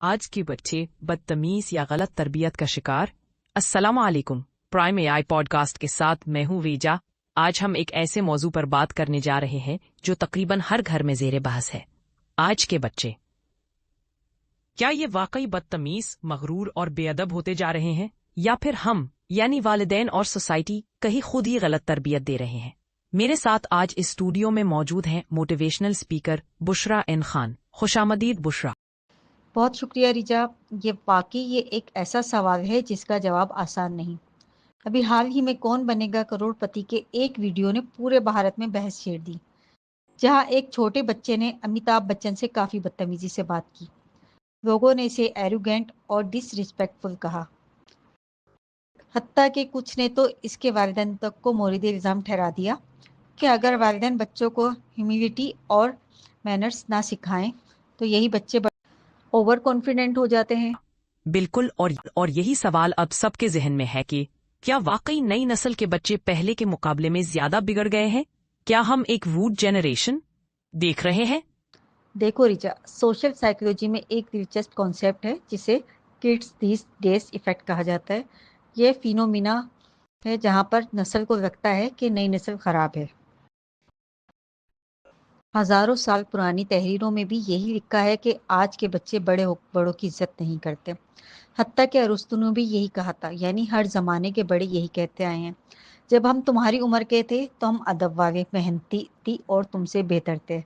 आज के बच्चे बदतमीज या गलत तरबियत का शिकार। अस्सलाम वालेकुम। प्राइम एआई पॉडकास्ट के साथ मैं हूं वीजा। आज हम एक ऐसे मौजू पर बात करने जा रहे हैं जो तकरीबन हर घर में ज़ेरे बहस है। आज के बच्चे क्या ये वाकई बदतमीज, मगरूर और बेअदब होते जा रहे हैं, या फिर हम यानी वालिदैन और सोसाइटी कहीं खुद ही गलत तरबियत दे रहे हैं? मेरे साथ आज इस स्टूडियो में मौजूद हैं motivational speaker Bushra N Khan. खुशामदीद बुशरा। बहुत शुक्रिया रिजा। ये एक ऐसा सवाल है जिसका जवाब आसान नहीं। अभी हाल ही में कौन बनेगा करोड़पति के एक वीडियो ने पूरे भारत में बहस छेड़ दी, जहां एक छोटे बच्चे ने अमिताभ बच्चन से काफी बदतमीजी से बात की। लोगों ने इसे एरोगेंट और डिसरिस्पेक्टफुल कहा। हत्ता कि कुछ ने तो इसके वालिदैन तक को मोरिद इल्जाम ठहरा दिया कि अगर वालिदैन बच्चों को ह्यूमिलिटी और मैनर्स ना सिखाएं तो यही बच्चे ओवर कॉन्फिडेंट हो जाते हैं। बिल्कुल, और यही सवाल अब सबके जहन में है कि क्या वाकई नई नस्ल के बच्चे पहले के मुकाबले में ज्यादा बिगड़ गए हैं? क्या हम एक वूड जेनरेशन देख रहे हैं? देखो रिचा, सोशल साइकोलॉजी में एक दिलचस्प कॉन्सेप्ट है जिसे किड्स दीस डेज इफेक्ट कहा जाता है। यह फिनोमिना है जहां पर नस्ल को लगता है कि नई नस्ल खराब है। हजारों साल पुरानी तहरीरों में भी यही लिखा है कि आज के बच्चे बड़ों की इज्जत नहीं करते। हत्ता कि अरस्तु ने भी यही कहा था, यानी हर जमाने के बड़े यही कहते आए हैं, जब हम तुम्हारी उम्र के थे तो हम अदब वाले, मेहनती थी और तुमसे बेहतर थे।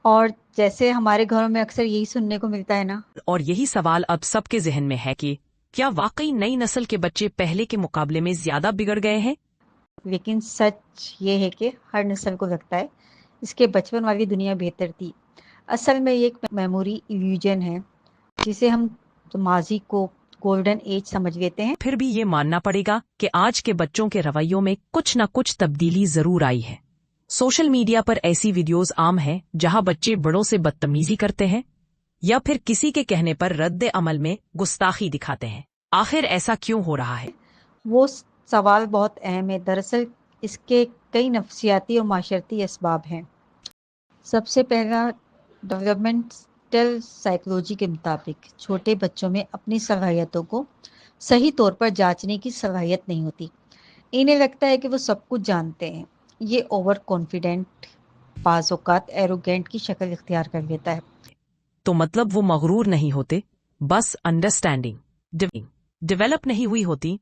और जैसे हमारे घरों में अक्सर यही सुनने को मिलता है ना। और यही सवाल अब सबके जहन में है कि क्या वाकई नई नस्ल के बच्चे पहले के मुकाबले में ज्यादा बिगड़ गए हैं? लेकिन सच ये है कि हर नस्ल को लगता है इसके बचपन वाली दुनिया बेहतर थी। असल में ये एक मेमोरी इल्यूजन है जिसे हम माजी को गोल्डन एज समझ लेते हैं। फिर भी ये मानना पड़ेगा कि आज के बच्चों के रवैयों में कुछ न कुछ तब्दीली जरूर आई है। सोशल मीडिया पर ऐसी वीडियोस आम हैं जहां बच्चे बड़ों से बदतमीजी करते हैं या फिर किसी के कहने पर रद्द अमल में गुस्ताखी दिखाते हैं। आखिर ऐसा क्यों हो रहा है? वो सवाल बहुत अहम है। दरअसल इसके कई नफ्सियाती और माशरती असबाब हैं। सबसे पहला, डेवलपमेंटल साइकोलॉजी के मुताबिक छोटे बच्चों में अपनी सलाहियतों को सही तौर पर जांचने की सलाहियत नहीं होती। इन्हें लगता है कि वो सब कुछ जानते हैं। ये ओवर कॉन्फिडेंट, बाज़ औक़ात एरोगेंट की शक्ल इख्तियार कर लेता है। तो मतलब वो मगरूर नहीं होते, बस अंडरस्टैंडिंग डेवलप नहीं हुई होती।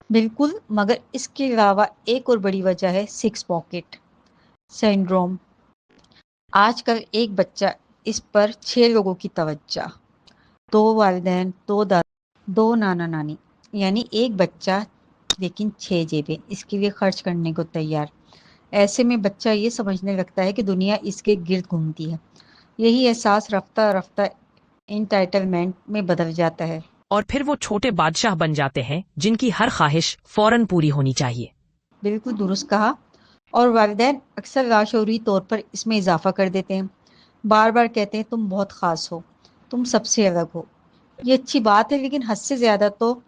बिल्कुल, मगर इसके अलावा एक और बड़ी वजह है सिक्स पॉकेट सिंड्रोम। आजकल एक बच्चा, इस पर 6 लोगों की तवज्जो, 2 वालिदैन, 2 दादा, 2 नाना नानी, यानी एक बच्चा लेकिन 6 जेबें इसके लिए खर्च करने को तैयार। ऐसे में बच्चा ये समझने लगता है कि दुनिया इसके गिर्द घूमती है। यही एहसास रफ्ता रफ्ता एंटाइटलमेंट में बदल जाता है। और फिर वो छोटे बादशाह बन जाते हैं जिनकी हर ख्वाहिश फौरन पूरी होनी चाहिए। बिल्कुल दुरुस्त कहा। और वालिदैन अक्सर लाशऊरी तौर पर इसमें इजाफा कर देते हैं। बार बार कहते हैं तुम बहुत ख़ास हो, तुम सबसे अलग हो। ये अच्छी बात है, लेकिन हद से ज़्यादा तो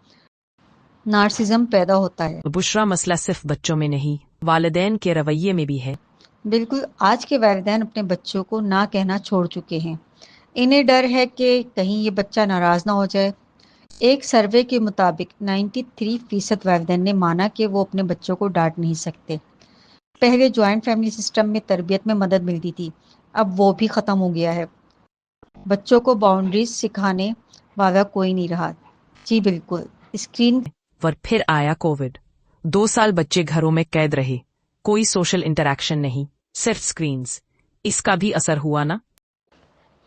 नार्सिज्म पैदा होता है। बुशरा, मसला सिर्फ बच्चों में नहीं, वालिदैन के रवैये में भी है। बिल्कुल, आज के वालिदैन अपने बच्चों को ना कहना छोड़ चुके हैं। इन्हें डर है कि कहीं ये बच्चा नाराज़ ना हो जाए। एक सर्वे के मुताबिक 93% वालिदैन ने माना कि वो अपने बच्चों को डांट नहीं सकते। पहले जॉइंट फैमिली सिस्टम में तरबियत में मदद मिलती थी, अब वो भी ख़त्म हो गया है। बच्चों को बाउंड्रीज सिखाने वाला कोई नहीं रहा। जी बिल्कुल। स्क्रीन पर फिर आया कोविड। 2 साल बच्चे घरों में कैद रहे, कोई सोशल इंटरेक्शन नहीं, सिर्फ स्क्रीन्स। इसका भी असर हुआ ना?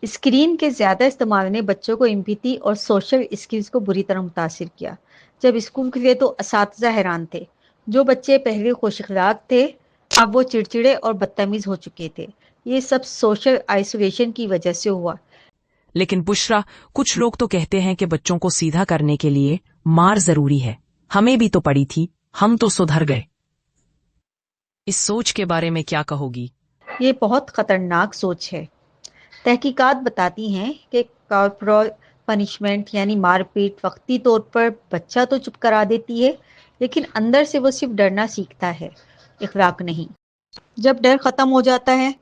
स्क्रीन के ज़्यादा इस्तेमाल ने बच्चों को एम्पैथी और सोशल स्किल्स को बुरी तरह मुतासिर किया। जब स्कूल खुले तो असातिज़ा हैरान थे। जो बच्चे पहले खुश अखलाक थे, अब वो चिड़चिड़े और बदतमीज़ हो चुके थे। ये सब सोशल आइसोलेशन की वजह से हुआ। लेकिन बुशरा, कुछ लोग तो कहते हैं कि बच्चों को सीधा करने के लिए मार जरूरी है। हमें भी तो पड़ी थी, हम तो सुधर गए। इस सोच के बारे में क्या कहोगी? ये बहुत ख़तरनाक सोच है। तहकीकात बताती हैं कि कॉर्पोरल पनिशमेंट यानी मारपीट वक्ती तौर पर बच्चा तो चुप करा देती है, लेकिन अंदर से वो सिर्फ डरना सीखता है, इखलाक नहीं। जब डर ख़त्म हो जाता है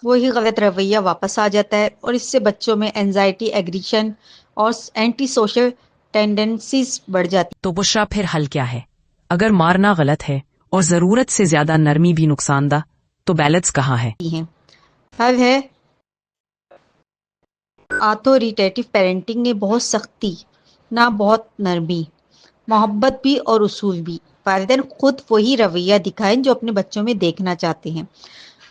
وہی غلط رویہ واپس آ جاتا ہے اور اس سے بچوں میں اینزائٹی، ایگریشن اور اینٹی سوشل ٹینڈنسیز بڑھ جاتی تو بشرا پھر حل کیا ہے؟ اگر مارنا غلط ہے اور ضرورت سے زیادہ نرمی بھی نقصان دہ، تو بیلنس کہاں ہے؟ ہیں۔ حل ہے آتھوریٹیو پیرنٹنگ نے بہت سختی نہ بہت نرمی، محبت بھی اور اصول بھی۔ والدین خود وہی رویہ دکھائیں جو اپنے بچوں میں دیکھنا چاہتے ہیں۔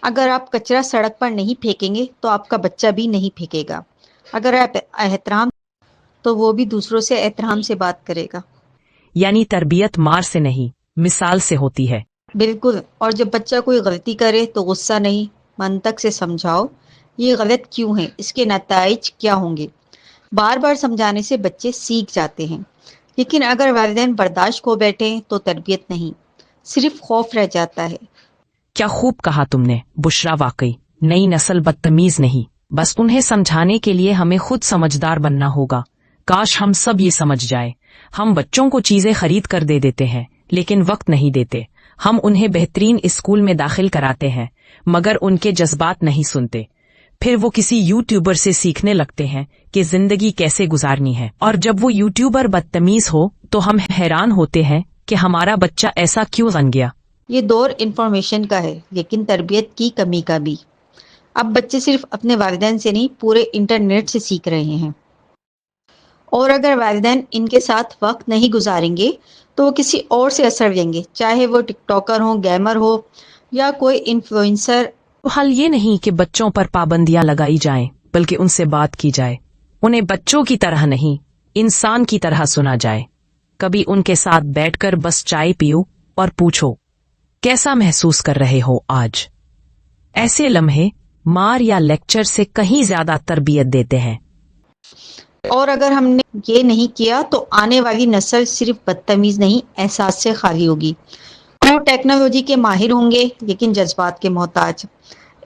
اگر آپ کچرا سڑک پر نہیں پھینکیں گے تو آپ کا بچہ بھی نہیں پھینکے گا۔ اگر آپ احترام تو وہ بھی دوسروں سے احترام سے بات کرے گا۔ یعنی تربیت مار سے نہیں، مثال سے ہوتی ہے۔ بالکل، اور جب بچہ کوئی غلطی کرے تو غصہ نہیں، منطق سے سمجھاؤ یہ غلط کیوں ہے، اس کے نتائج کیا ہوں گے۔ بار بار سمجھانے سے بچے سیکھ جاتے ہیں، لیکن اگر والدین برداشت کھو بیٹھیں تو تربیت نہیں، صرف خوف رہ جاتا ہے۔ کیا خوب کہا تم نے بشرا، واقعی نئی نسل بدتمیز نہیں، بس انہیں سمجھانے کے لیے ہمیں خود سمجھدار بننا ہوگا۔ کاش ہم سب یہ سمجھ جائیں۔ ہم بچوں کو چیزیں خرید کر دے دیتے ہیں لیکن وقت نہیں دیتے۔ ہم انہیں بہترین اسکول میں داخل کراتے ہیں مگر ان کے جذبات نہیں سنتے۔ پھر وہ کسی یوٹیوبر سے سیکھنے لگتے ہیں کہ زندگی کیسے گزارنی ہے، اور جب وہ یوٹیوبر بدتمیز ہو تو ہم حیران ہوتے ہیں کہ ہمارا بچہ ایسا کیوں بن گیا۔ یہ دور انفارمیشن کا ہے لیکن تربیت کی کمی کا بھی۔ اب بچے صرف اپنے والدین سے نہیں، پورے انٹرنیٹ سے سیکھ رہے ہیں، اور اگر والدین ان کے ساتھ وقت نہیں گزاریں گے تو وہ کسی اور سے اثر لیں گے، چاہے وہ ٹک ٹاکر ہو، گیمر ہو یا کوئی انفلوئنسر۔ تو حل یہ نہیں کہ بچوں پر پابندیاں لگائی جائیں، بلکہ ان سے بات کی جائے۔ انہیں بچوں کی طرح نہیں، انسان کی طرح سنا جائے۔ کبھی ان کے ساتھ بیٹھ کر بس چائے پیو اور پوچھو کیسا محسوس کر رہے ہو آج۔ ایسے لمحے مار یا لیکچر سے کہیں زیادہ تربیت دیتے ہیں۔ اور اگر ہم نے یہ نہیں کیا تو آنے والی نسل صرف بدتمیز نہیں، احساس سے خالی ہوگی۔ وہ ٹیکنالوجی کے ماہر ہوں گے لیکن جذبات کے محتاج۔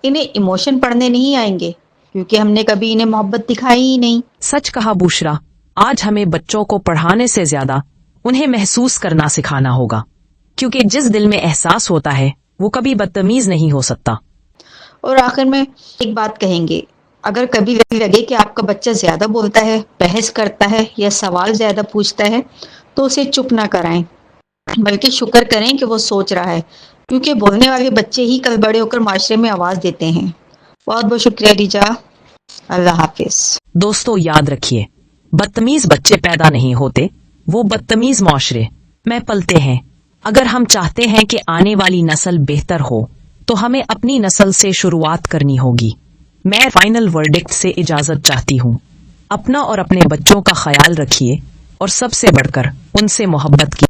انہیں ایموشن پڑھنے نہیں آئیں گے کیونکہ ہم نے کبھی انہیں محبت دکھائی ہی نہیں۔ سچ کہا بشرا، آج ہمیں بچوں کو پڑھانے سے زیادہ انہیں محسوس کرنا سکھانا ہوگا، کیونکہ جس دل میں احساس ہوتا ہے وہ کبھی بدتمیز نہیں ہو سکتا۔ اور آخر میں ایک بات کہیں گے، اگر کبھی لگے کہ آپ کا بچہ زیادہ بولتا ہے، بحث کرتا ہے یا سوال زیادہ پوچھتا ہے تو اسے چپ نہ کرائیں، بلکہ شکر کریں کہ وہ سوچ رہا ہے، کیونکہ بولنے والے بچے ہی کل بڑے ہو کر معاشرے میں آواز دیتے ہیں۔ بہت بہت شکریہ ریجا، اللہ حافظ۔ دوستو یاد رکھیے، بدتمیز بچے پیدا نہیں ہوتے، وہ بدتمیز معاشرے میں پلتے ہیں۔ اگر ہم چاہتے ہیں کہ آنے والی نسل بہتر ہو تو ہمیں اپنی نسل سے شروعات کرنی ہوگی۔ میں فائنل ورڈکٹ سے اجازت چاہتی ہوں۔ اپنا اور اپنے بچوں کا خیال رکھیے اور سب سے بڑھ کر ان سے محبت کی